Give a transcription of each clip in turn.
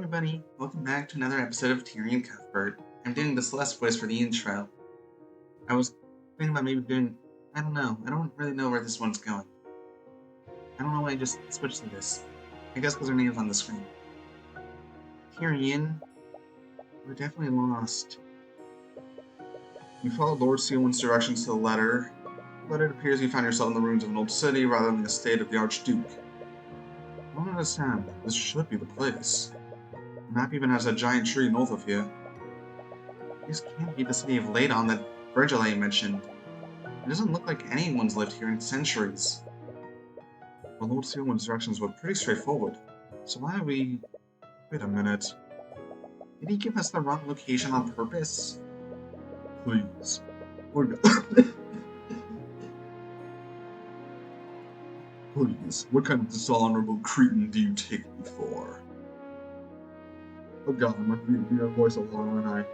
everybody, welcome back to another episode of Tyrion Cuthbert. I'm doing the Celeste voice for the intro. I was thinking about maybe doing, I don't really know where this one's going. I don't know why I just switched to this. I guess because her name's on the screen. Tyrion, we're definitely lost. You followed Lord Sealwyn's directions to the letter, but it appears you found yourself in the ruins of an old city rather than the estate of the Archduke. I don't understand. This should be the place. The map even has a giant tree north of here. This can't be the city of Ladon that Virgil mentioned. It doesn't look like anyone's lived here in centuries. But Lord Sealwyn's directions were pretty straightforward. So why are we... Wait a minute. Did he give us the wrong location on purpose? Please. Please, what kind of dishonorable cretin do you take me for? Oh god, my voice alone, and a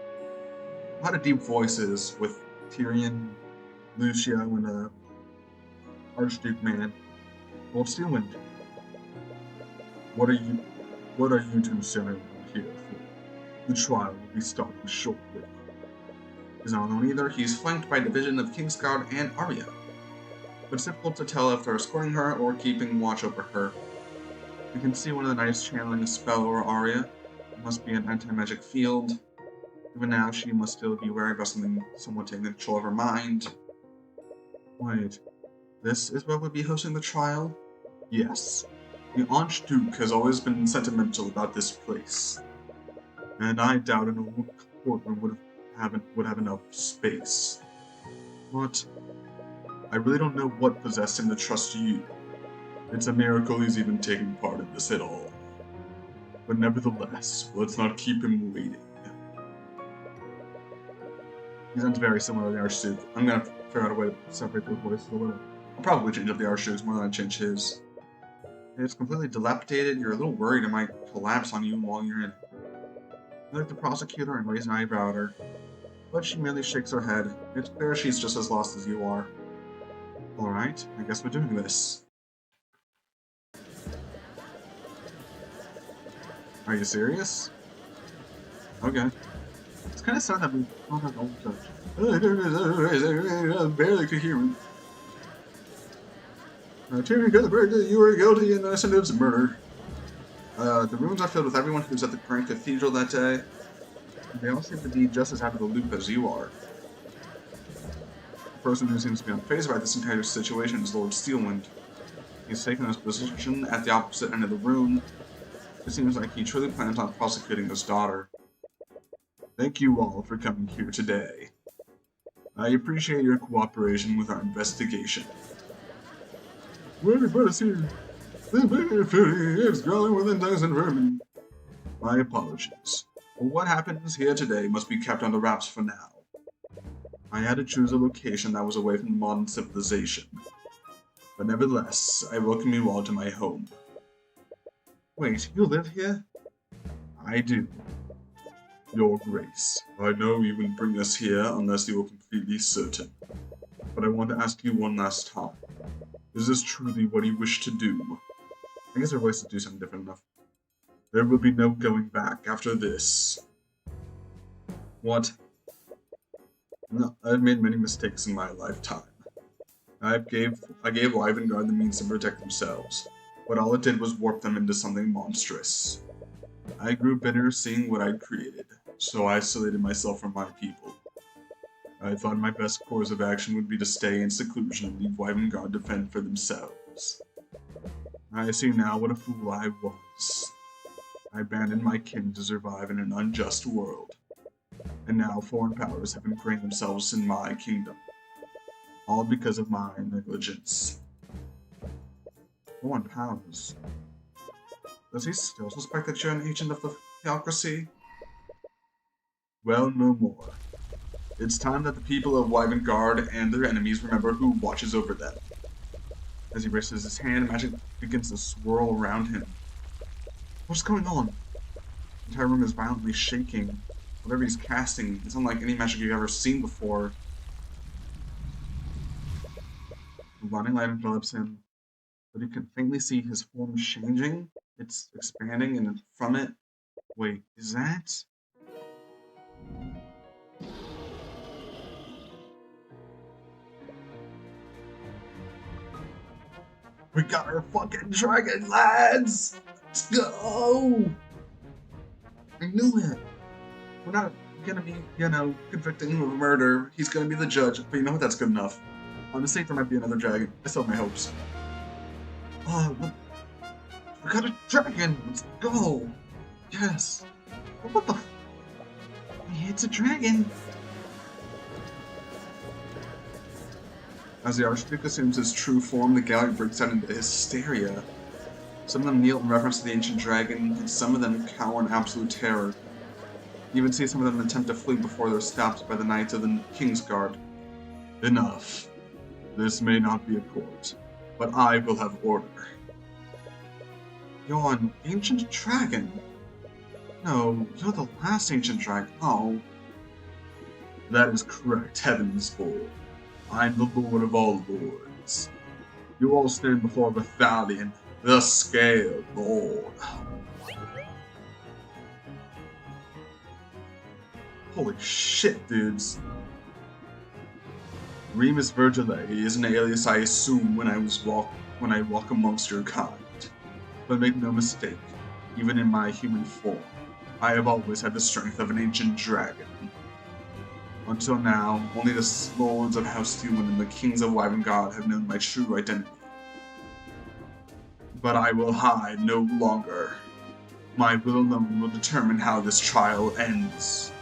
lot of deep voices with Tyrion, Lucia, and Archduke Man. Lord Sealwind. What are you two sitting here for? The trial will be starting shortly. He's not alone either. He's flanked by a division of Kingsguard and Arya. But it's difficult to tell if they're escorting her or keeping watch over her. You can see one of the knights channeling a spell over Arya. It must be an anti-magic field. Even now, she must still be wary about someone taking control of her mind. Wait, this is what would be hosting the trial? Yes. The Archduke has always been sentimental about this place. And I doubt an old courtroom would have enough space. But I really don't know what possessed him to trust you. It's a miracle he's even taking part in this at all. But nevertheless, let's not keep him waiting. He sounds very similar to the Archduke. I'm gonna figure out a way to separate the voices a little. I'll probably change up the Archduke's more than I change his. It's completely dilapidated. You're a little worried it might collapse on you while you're in it. You look at the prosecutor and raise an eyebrow at her, but she merely shakes her head. It's clear she's just as lost as you are. Alright, I guess we're doing this. Are you serious? Okay. It's kind of sad that we don't have old touch. Barely coherent. Tyrion Cuthbert, you are guilty and innocent of murder. The rooms are filled with everyone who's at the current cathedral that day. They all seem to be just as out of the loop as you are. The person who seems to be unfazed by this entire situation is Lord Sealwind. He's taken his position at the opposite end of the room. It seems like he truly plans on prosecuting his daughter. Thank you all for coming here today. I appreciate your cooperation with our investigation. Well, everybody's here. It's growing within dozen vermin. My apologies. But what happens here today must be kept under wraps for now. I had to choose a location that was away from modern civilization. But nevertheless, I welcome you all to my home. Wait, you live here? I do. Your Grace, I know you wouldn't bring us here unless you were completely certain. But I want to ask you one last time. Is this truly what you wish to do? I guess our voices do something different enough. There will be no going back after this. What? No, I've made many mistakes in my lifetime. I gave Wyvengard the means to protect themselves, but all it did was warp them into something monstrous. I grew bitter seeing what I'd created, so I isolated myself from my people. I thought my best course of action would be to stay in seclusion and leave Wyvengard to fend for themselves. I see now what a fool I was. I abandoned my kin to survive in an unjust world, and now foreign powers have ingrained themselves in my kingdom, all because of my negligence. Foreign powers? Does he still suspect that you're an agent of the theocracy? Well, no more. It's time that the people of Wyvengard and their enemies remember who watches over them. As he raises his hand, magic begins to swirl around him. What's going on? The entire room is violently shaking. Whatever he's casting, it's unlike any magic you've ever seen before. The blinding light envelops him, but you can faintly see his form changing. It's expanding, and from it, Wait, is that? We got our fucking dragon, lads! Let's go! I knew it! We're not gonna be, convicting him of murder. He's gonna be the judge, but you know what? That's good enough. Honestly, there might be another dragon. I still have my hopes. Oh, look. We got a dragon! Let's go! Yes! What the f- It's a dragon! As the Archduke assumes his true form, the gallery breaks out into hysteria. Some of them kneel in reference to the ancient dragon, and some of them cower in absolute terror. You even see some of them attempt to flee before they're stopped by the knights of the King's Guard. Enough. This may not be a court, but I will have order. You're an ancient dragon? No, you're the last ancient dragon. Oh. That is correct, Heaven's Lord. I'm the Lord of all lords. You all stand before Bethalion, the Scale Lord. Holy shit, dudes. Remus Virgile is an alias I assume when I walk amongst your kind. But make no mistake, even in my human form, I have always had the strength of an ancient dragon. Until now, only the lords of House Thuman and the kings of Wyvern have known my true identity. But I will hide no longer. My will alone will determine how this trial ends.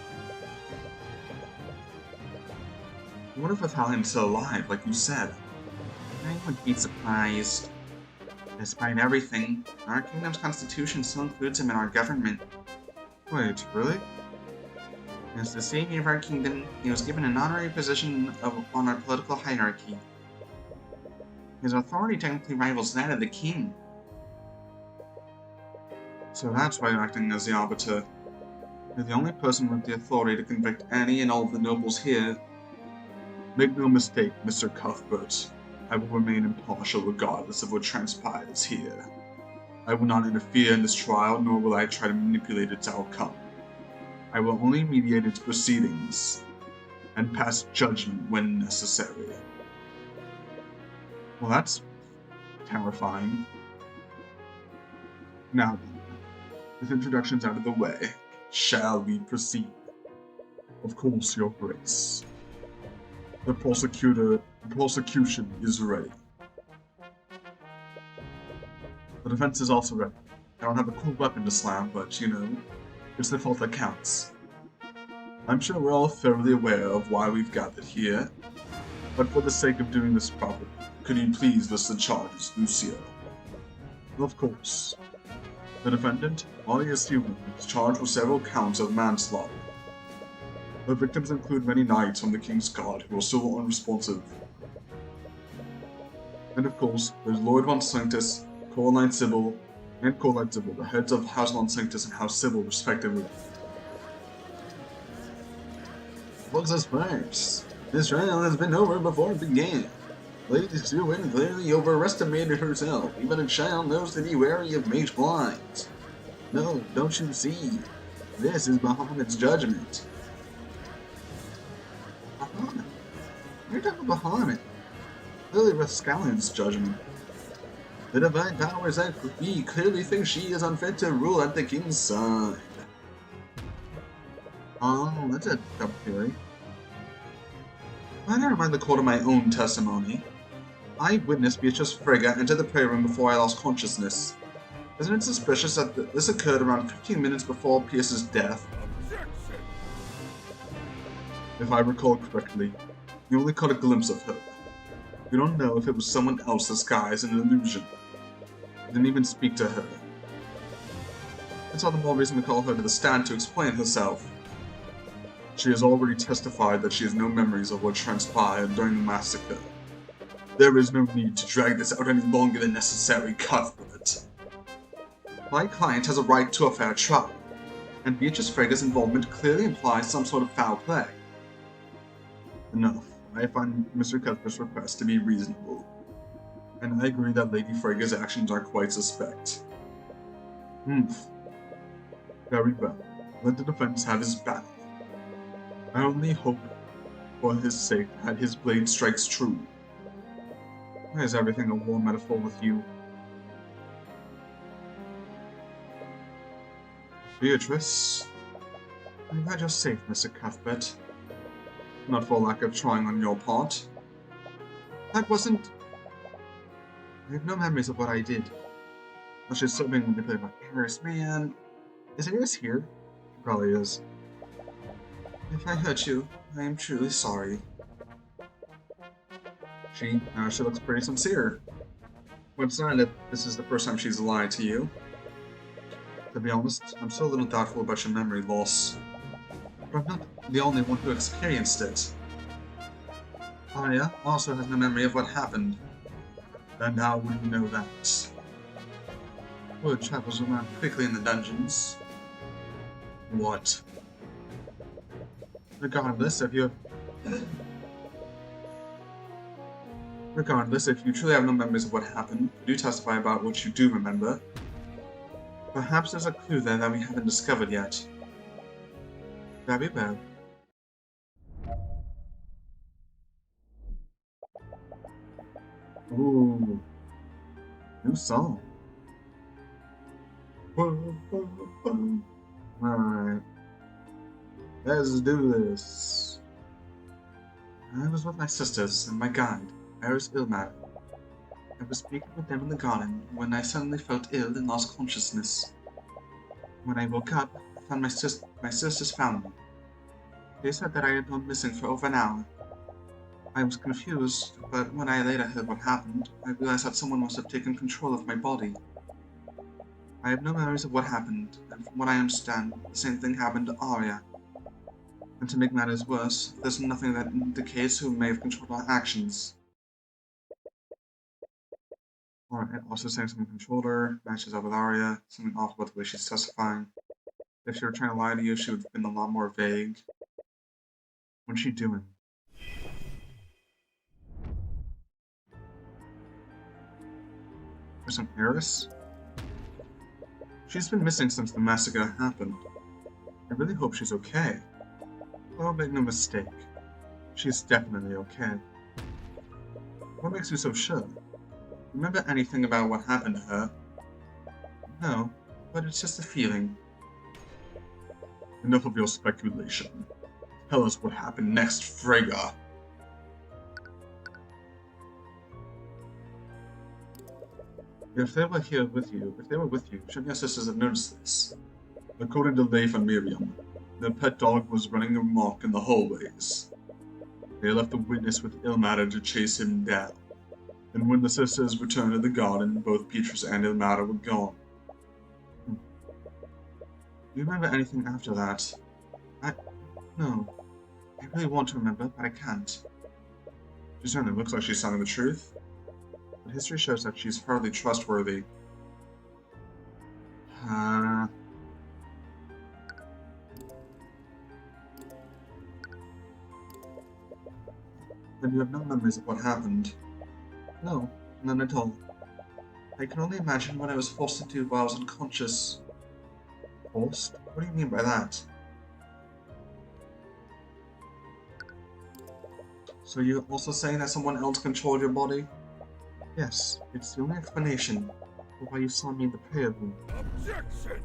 What if Italian's still alive, like you said? I wouldn't be surprised. Despite everything, our kingdom's constitution still includes him in our government. Wait, really? As the savior of our kingdom, he was given an honorary position on our political hierarchy. His authority technically rivals that of the king. So that's why you're acting as the arbiter. You're the only person with the authority to convict any and all of the nobles here. Make no mistake, Mr. Cuthbert. I will remain impartial regardless of what transpires here. I will not interfere in this trial, nor will I try to manipulate its outcome. I will only mediate its proceedings, and pass judgment when necessary. Well, that's terrifying. Now then, with introductions out of the way, shall we proceed? Of course, Your Grace. The prosecution is ready. The defense is also ready. I don't have a cool weapon to slam, but, it's the fault that counts. I'm sure we're all thoroughly aware of why we've gathered here, but for the sake of doing this properly, could you please list the charges, Lucio? Of course. The defendant, Marius Human, is charged with several counts of manslaughter. The victims include many knights from the King's Guard who are still unresponsive. And of course, there's Lord von Sanctus, Coraline Sybil, and Coraline Sybil, the heads of House von Sanctus and House Sybil, respectively. What's this first? This trial has been over before it began. Lady Sue clearly overestimated herself. Even a child knows to be wary of mage blinds. No, don't you see? This is Bahamut's judgment. Bahamut? You're talking about Bahamut. Clearly Rascalion's judgment. The divine powers that be clearly think she is unfit to rule at the king's side. Oh, that's a dumb theory. I never mind the court of my own testimony. I witnessed Beatrice Frigga enter the prayer room before I lost consciousness. Isn't it suspicious that this occurred around 15 minutes before Pierce's death? If I recall correctly, you only caught a glimpse of her. You don't know if it was someone else disguised as an illusion. You didn't even speak to her. That's all the more reason to call her to the stand to explain herself. She has already testified that she has no memories of what transpired during the massacre. There is no need to drag this out any longer than necessary, Cuthbert. My client has a right to a fair trial, and Beatrice Frigga's involvement clearly implies some sort of foul play. Enough. I find Mr. Cuthbert's request to be reasonable, and I agree that Lady Frigga's actions are quite suspect. Very well. Let the defense have his battle. I only hope, for his sake, that his blade strikes true. Why is everything a war metaphor with you? Beatrice, I'm glad you're safe, Mr. Cuthbert. Not for lack of trying on your part. That wasn't... I have no memories of what I did. I should still being manipulated by Paris. Man, is Iris here? She probably is. If I hurt you, I am truly sorry. She looks pretty sincere. What's not if this is the first time she's lied to you? To be honest, I'm still a little doubtful about your memory loss. But I'm not the only one who experienced it. Arya also has no memory of what happened. Then how would you know that? Word travels around quickly in the dungeons. What? Regardless, if you truly have no memories of what happened, do testify about what you do remember. Perhaps there's a clue there that we haven't discovered yet. Very well. Ooh. New song. Alright. Let's do this. I was with my sisters and my guide, Eris Ilmar. I was speaking with them in the garden when I suddenly felt ill and lost consciousness. When I woke up, I found my sisters found me. They said that I had gone missing for over an hour. I was confused, but when I later heard what happened, I realized that someone must have taken control of my body. I have no memories of what happened, and from what I understand, the same thing happened to Arya. And to make matters worse, there's nothing that indicates who may have controlled our actions. Alright, also saying someone controlled her, matches up with Arya, something off about the way she's testifying. If she were trying to lie to you, she would have been a lot more vague. What's she doing? There's some Eris? She's been missing since the massacre happened. I really hope she's okay. Oh, make no mistake. She's definitely okay. What makes you so sure? Remember anything about what happened to her? No, but it's just a feeling. Enough of your speculation. Tell us what happened next, Freyga. If they were with you, shouldn't your sisters have noticed this? According to Leif and Miriam, their pet dog was running amok in the hallways. They left the witness with Ilmater to chase him down. And when the sisters returned to the garden, both Beatrice and Ilmater were gone. Do you remember anything after that? No. I really want to remember, but I can't. She certainly looks like she's telling the truth. But history shows that she's hardly trustworthy. Then you have no memories of what happened. No, none at all. I can only imagine what I was forced to do while I was unconscious. Forced? What do you mean by that? So you're also saying that someone else controlled your body? Yes, it's the only explanation for why you saw me in the prayer room. Objection!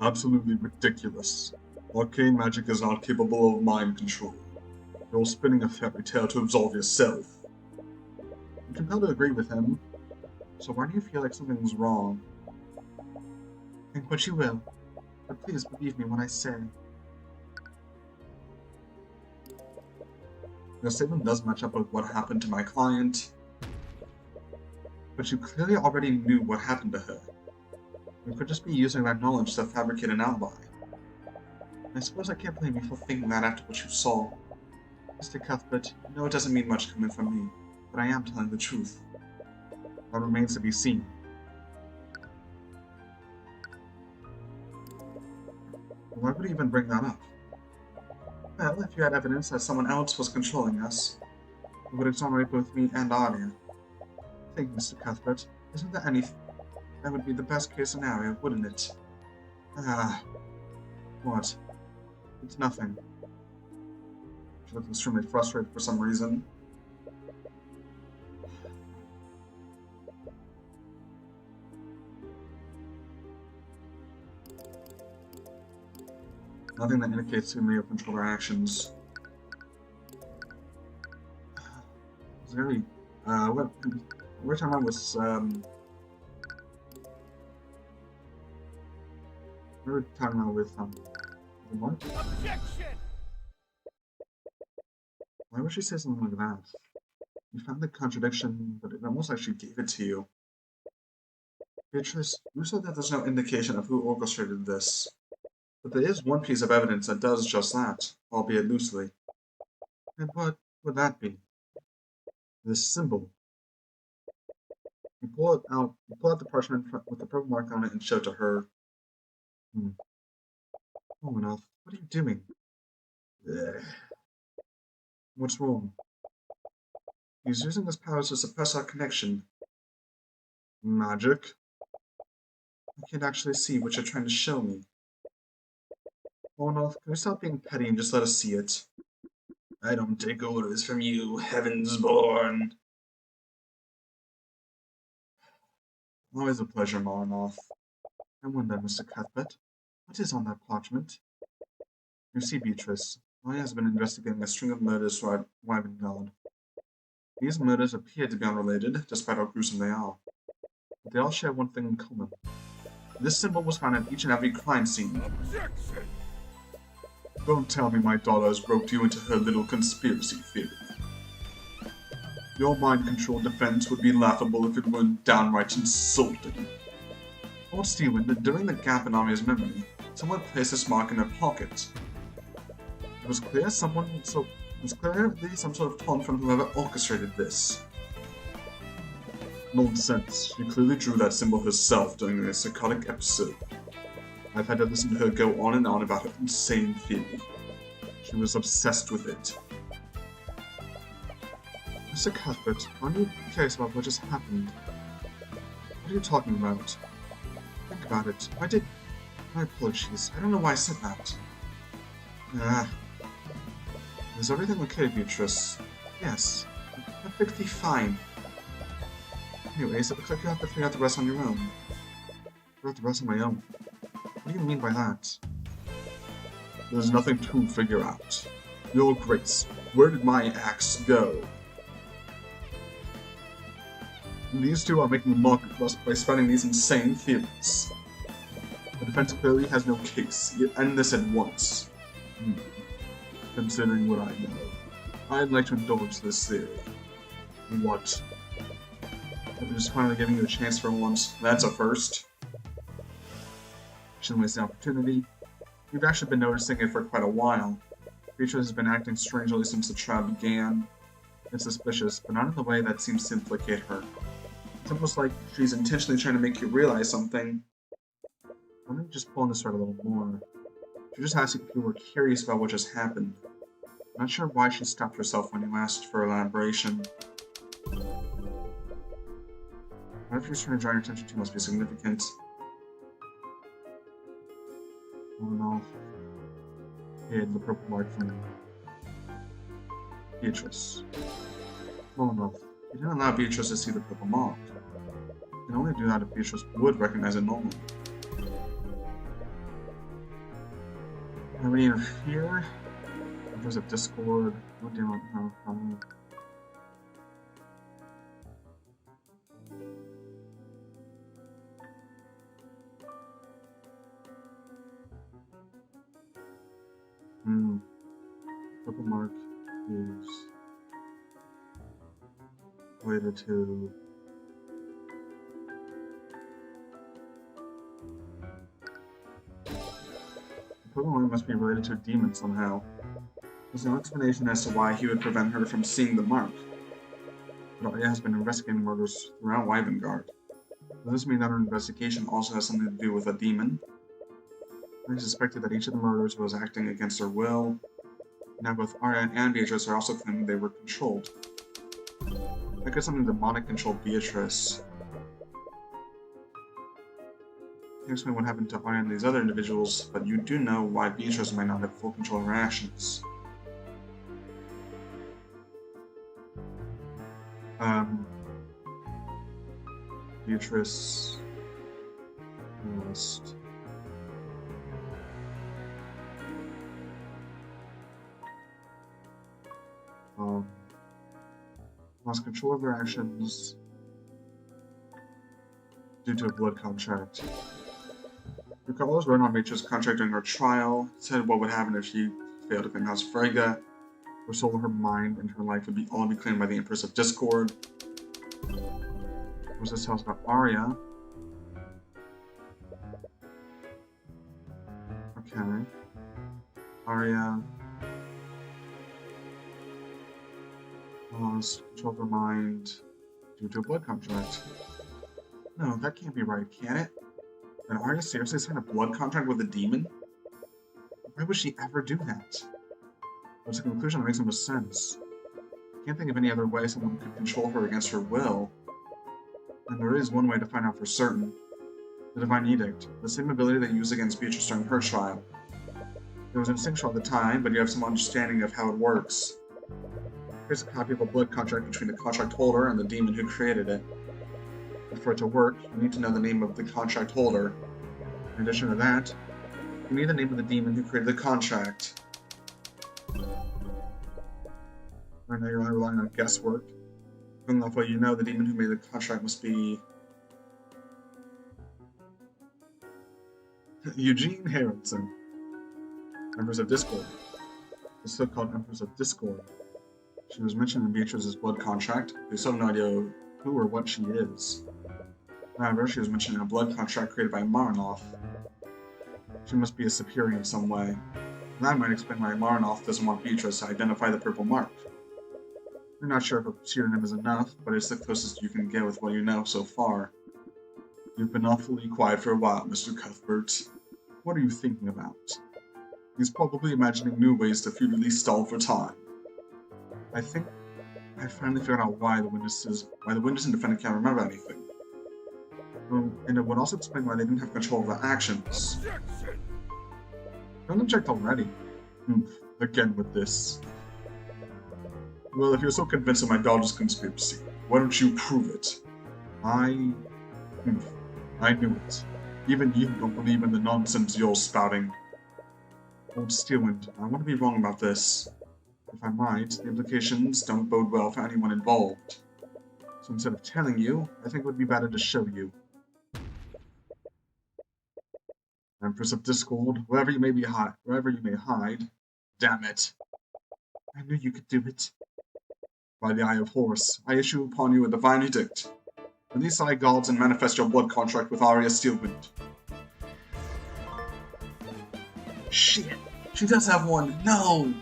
Absolutely ridiculous. Arcane magic is not capable of mind control. You're spinning a fairy tale to absolve yourself. I'm compelled to agree with him. So why do you feel like something's wrong? Think what you will, but please believe me when I say. Your statement does match up with what happened to my client, but you clearly already knew what happened to her. You could just be using that knowledge to fabricate an alibi. I suppose I can't blame you for thinking that after what you saw. Mr. Cuthbert, I know it doesn't mean much coming from me, but I am telling the truth. That remains to be seen. Why would you even bring that up? Well, if you had evidence that someone else was controlling us, it would exonerate both me and Arya. Think, Mr. Cuthbert, isn't there anything? That would be the best case scenario, wouldn't it? Ah, what? It's nothing. She looked extremely frustrated for some reason. Nothing that indicates who may have controlled her actions. It's very, what we're talking about was, we were talking about with, what? Objection! Why would she say something like that? You found the contradiction, but it almost like she gave it to you. Beatrice, you said that there's no indication of who orchestrated this. But there is one piece of evidence that does just that, albeit loosely. And what would that be? This symbol. You pull out the parchment with the purple mark on it and show it to her. Oh, enough. What are you doing? Ugh. What's wrong? He's using his powers to suppress our connection. Magic? I can't actually see what you're trying to show me. Ornoth, can we stop being petty and just let us see it? I don't take orders from you, heavens born. Always a pleasure, Marnoth. I wonder, Mr. Cuthbert, what is on that parchment? You see, Beatrice, I has been investigating a string of murders throughout Wyvengard. These murders appear to be unrelated, despite how gruesome they are. But they all share one thing in common. This symbol was found at each and every crime scene. Objection! Don't tell me my daughter has roped you into her little conspiracy theory. Your mind-controlled defense would be laughable if it weren't downright insulting. Lord Stephen, during the gap in Arya's memory, someone placed this mark in her pocket. It was clearly some sort of taunt from whoever orchestrated this. Nonsense. She clearly drew that symbol herself during a psychotic episode. I've had to listen to her go on and on about her insane theory. She was obsessed with it. Mr. Cuthbert, aren't you curious about what just happened? What are you talking about? Think about it. My apologies. I don't know why I said that. Is everything okay, Beatrice? Yes. Perfectly fine. Anyways, it looks like you have to figure out the rest on your own. Figure out the rest on my own. What do you mean by that? There's nothing to figure out. Your Grace, where did my axe go? These two are making a mock of us by spouting these insane theories. The defense clearly has no case, yet end this at once. Considering what I know, I'd like to indulge this theory. What? I'm just finally giving you a chance for once. That's a first. Shouldn't waste the opportunity. We've actually been noticing it for quite a while. Beatrice has been acting strangely since the trial began. It's suspicious, but not in the way that seems to implicate her. It's almost like she's intentionally trying to make you realize something. Let me just pull on this thread a little more. She just asked if you were curious about what just happened. I'm not sure why she stopped herself when you asked for elaboration. What if she's trying to draw your attention to must be significant? I don't know. Hid the purple mark from Beatrice. Well enough. You didn't allow Beatrice to see the purple mark. You can only do that if Beatrice would recognize it normally. I mean, here, there's a Discord. What do you want? Purple mark is related to purple mark must be related to a demon somehow. There's no explanation as to why he would prevent her from seeing the mark. But AotA has been investigating murders throughout Wyvengard. Does this mean that her investigation also has something to do with a demon? I suspected that each of the murders was acting against her will. Now both Arya and Beatrice are also claiming they were controlled. Like if something demonic controlled Beatrice. explain what happened to Arya and these other individuals, but you do know why Beatrice might not have full control of her actions. Beatrice lost. Lost control of her actions due to a blood contract. Carlos wrote on Beatrice's contract during her trial, said what would happen if she failed to claim House Frega. Her soul, her mind, and her life would all be claimed by the Empress of Discord. What does this tell us about Arya? Okay. Arya lost control of her mind due to a blood contract. No, that can't be right, can it? Did Arya seriously sign a blood contract with a demon? Why would she ever do that? That's a conclusion that makes no sense. I can't think of any other way someone could control her against her will. And there is one way to find out for certain. The Divine Edict, the same ability they used against Beatrice during her trial. It was instinctual at the time, but you have some understanding of how it works. Here's a copy of a blood contract between the contract holder and the demon who created it. But for it to work, you need to know the name of the contract holder. In addition to that, you need the name of the demon who created the contract. Right now you're only relying on guesswork. Going off what you know, the demon who made the contract must be Eugene Harrison, Empress of Discord. The so-called Empress of Discord. She was mentioned in Beatrice's blood contract. We still have no idea who or what she is. However, she was mentioned in a blood contract created by Maranoff. She must be a superior in some way. And that might explain why Maranoff doesn't want Beatrice to identify the purple mark. You're not sure if a pseudonym is enough, but it's the closest you can get with what you know so far. You've been awfully quiet for a while, Mr. Cuthbert. What are you thinking about? He's probably imagining new ways to futilely stall for time. I think I finally figured out why the witness and defendant can't remember anything. And it would also explain why they didn't have control of the actions. Don't object already. Again with this. Well, if you're so convinced of my daughter's conspiracy, why don't you prove it? I knew it. Even you don't believe in the nonsense you're spouting. Old Steelwind, I want to be wrong about this. If I might, the implications don't bode well for anyone involved. So instead of telling you, I think it would be better to show you. Empress of Discord, wherever you may hide. Damn it. I knew you could do it. By the Eye of Horus, I issue upon you a divine edict. Release Eye Gods and manifest your blood contract with Arya Steelwind. Shit! She does have one! No!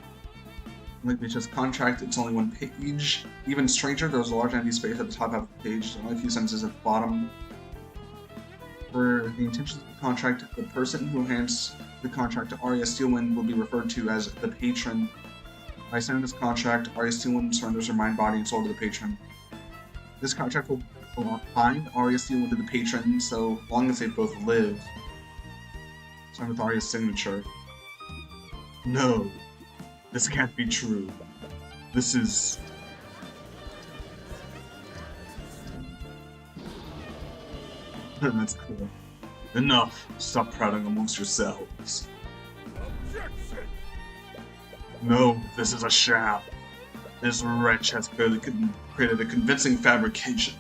Like Beatrice's contract, it's only one page. Even stranger, there's a large empty space at the top half of the page, only a few sentences at the bottom. For the intentions of the contract, the person who hands the contract to Arya Steelwind will be referred to as the patron. By signing this contract, Arya Steelwind surrenders her mind, body, and soul to the patron. This contract will bind Arya Steelwind to the patron, so long as they both live. Signed with Arya's signature. No, this can't be true. This is... That's cool. Enough. Stop prattling amongst yourselves. Objection! No, this is a sham. This wretch has clearly created a convincing fabrication.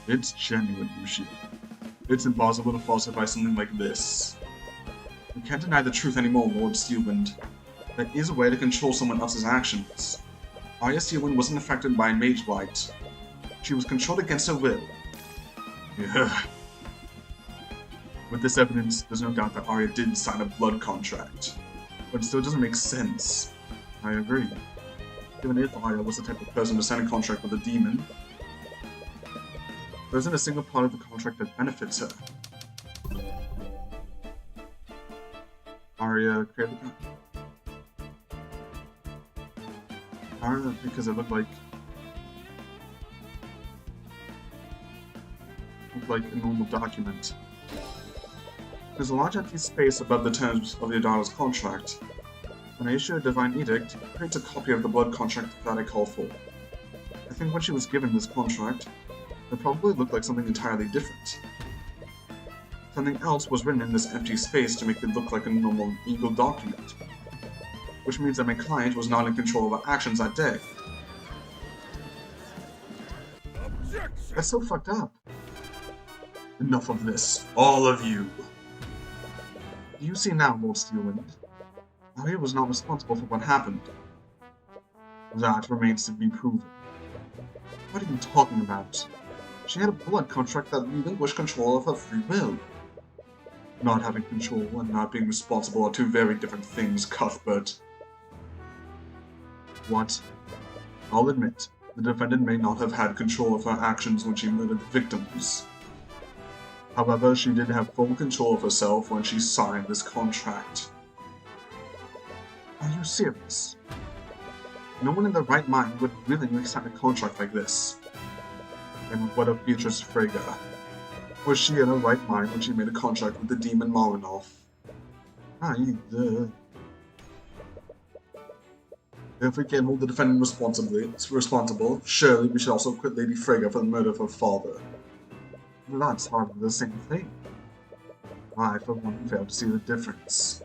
It's genuine, Yushi. It's impossible to falsify something like this. You can't deny the truth anymore, Lord Steelwind. There is a way to control someone else's actions. Arya Steelwind wasn't affected by Mage Light. She was controlled against her will. Yeah. With this evidence, there's no doubt that Arya did sign a blood contract. But it still doesn't make sense. I agree. Even if Arya was the type of person to sign a contract with a demon, there isn't a single part of the contract that benefits her. Arya created Arya because it looked like a normal document. There's a large empty space above the terms of your daughter's contract. When I issue a divine edict, it creates a copy of the blood contract that I call for. I think when she was given this contract, it probably looked like something entirely different. Something else was written in this empty space to make it look like a normal legal document, which means that my client was not in control of her actions that day. Objection! That's so fucked up. Enough of this, all of you. Do you see now, Lord Steelwind? Arya was not responsible for what happened. That remains to be proven. What are you talking about? She had a blood contract that relinquished control of her free will. Not having control and not being responsible are two very different things, Cuthbert. What? I'll admit, the defendant may not have had control of her actions when she murdered the victims. However, she did have full control of herself when she signed this contract. Are you serious? No one in their right mind would willingly sign a contract like this. And what of Beatrice Frege? Was she in her right mind when she made a contract with the demon Malinov? If we can hold the defendant responsible, surely we should also acquit Lady Frege for the murder of her father. That's hardly the same thing. I, for one, fail to see the difference.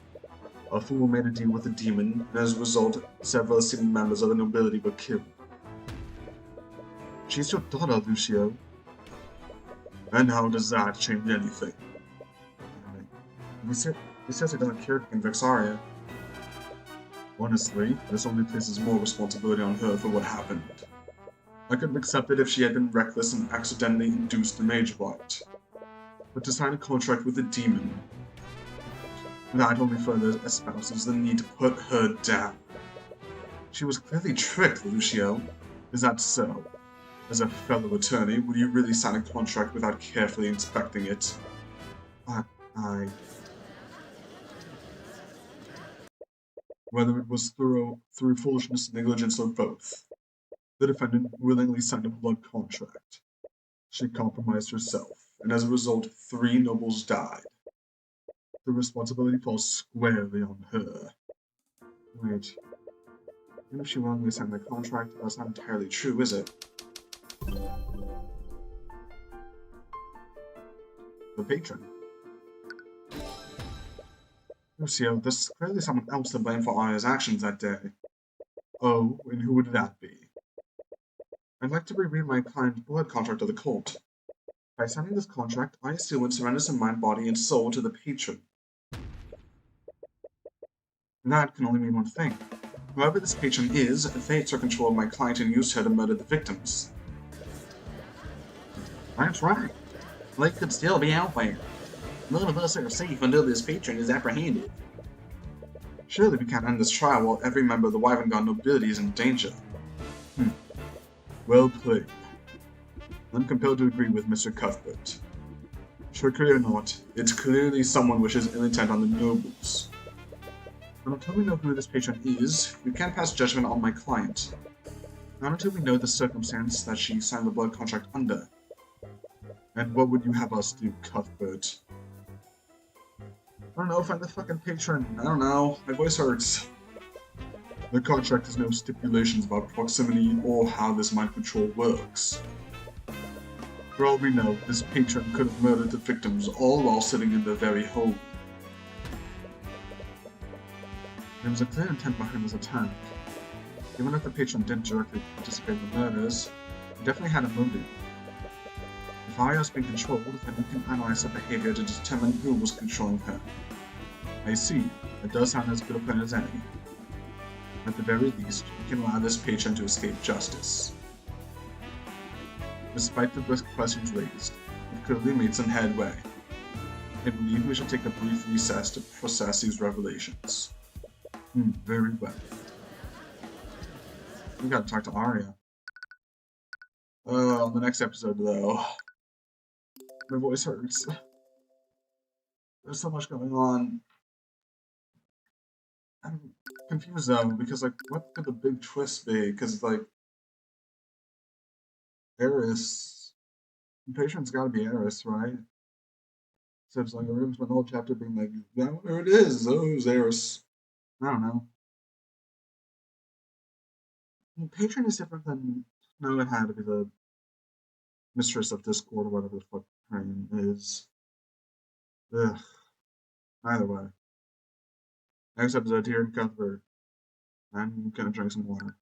A fool made a deal with a demon, and as a result, several esteemed members of the nobility were killed. She's your daughter, Lucio. And how does that change anything? He says he doesn't care to convict Arya. Honestly, this only places more responsibility on her for what happened. I could have accepted if she had been reckless and accidentally induced the mage rite. But to sign a contract with a demon, that only further espouses the need to put her down. She was clearly tricked, Lucio. Is that so? As a fellow attorney, would you really sign a contract without carefully inspecting it? Whether it was through foolishness, negligence, or both, the defendant willingly signed a blood contract. She compromised herself, and as a result, 3 nobles died. The responsibility falls squarely on her. Wait, even if she willingly signed the contract, that's not entirely true, is it? The patron. Lucio, there's clearly someone else to blame for Arya's actions that day. Oh, and who would that be? I'd like to reread my client's blood contract to the court. By signing this contract, Arya Steelwind surrenders her mind, body, and soul to the patron. That can only mean one thing. Whoever this patron is, they took control of my client and used her to murder the victims. That's right. Blake could still be out there. None of us are safe until this patron is apprehended. Surely we can't end this trial while every member of the Wyvern nobility is in danger. Well played. I'm compelled to agree with Mr. Cuthbert. Trickery or not, it's clearly someone wishes ill intent on the nobles. But until we know who this patron is, we can't pass judgment on my client. Not until we know the circumstance that she signed the blood contract under. And what would you have us do, Cuthbert? I don't know, find the fucking patron. I don't know, my voice hurts. The contract has no stipulations about proximity or how this mind control works. For all we know, this patron could have murdered the victims all while sitting in their very home. There was a clear intent behind this attack. Even if the patron didn't directly participate in the murders, he definitely had a motive. If Arya's being controlled, then we can analyze her behavior to determine who was controlling her. I see. It does sound as good a plan as any. At the very least, we can allow this patron to escape justice. Despite the brisk questions raised, we've clearly made some headway. I believe we should take a brief recess to process these revelations. Very well. We gotta talk to Arya. On the next episode, though. My voice hurts. There's so much going on. I'm confused though, because like, what could the big twist be? Because like, Eris, the patron's gotta be Eris, right? Except like, I remember spent the whole chapter being like, there it is. Oh, Zeros. I don't know. I mean, Patron is different than no, it had to be the mistress of Discord or whatever the fuck her name is. Ugh. Either way. Next episode, Tyrion Cuthbert. I'm gonna drink some water.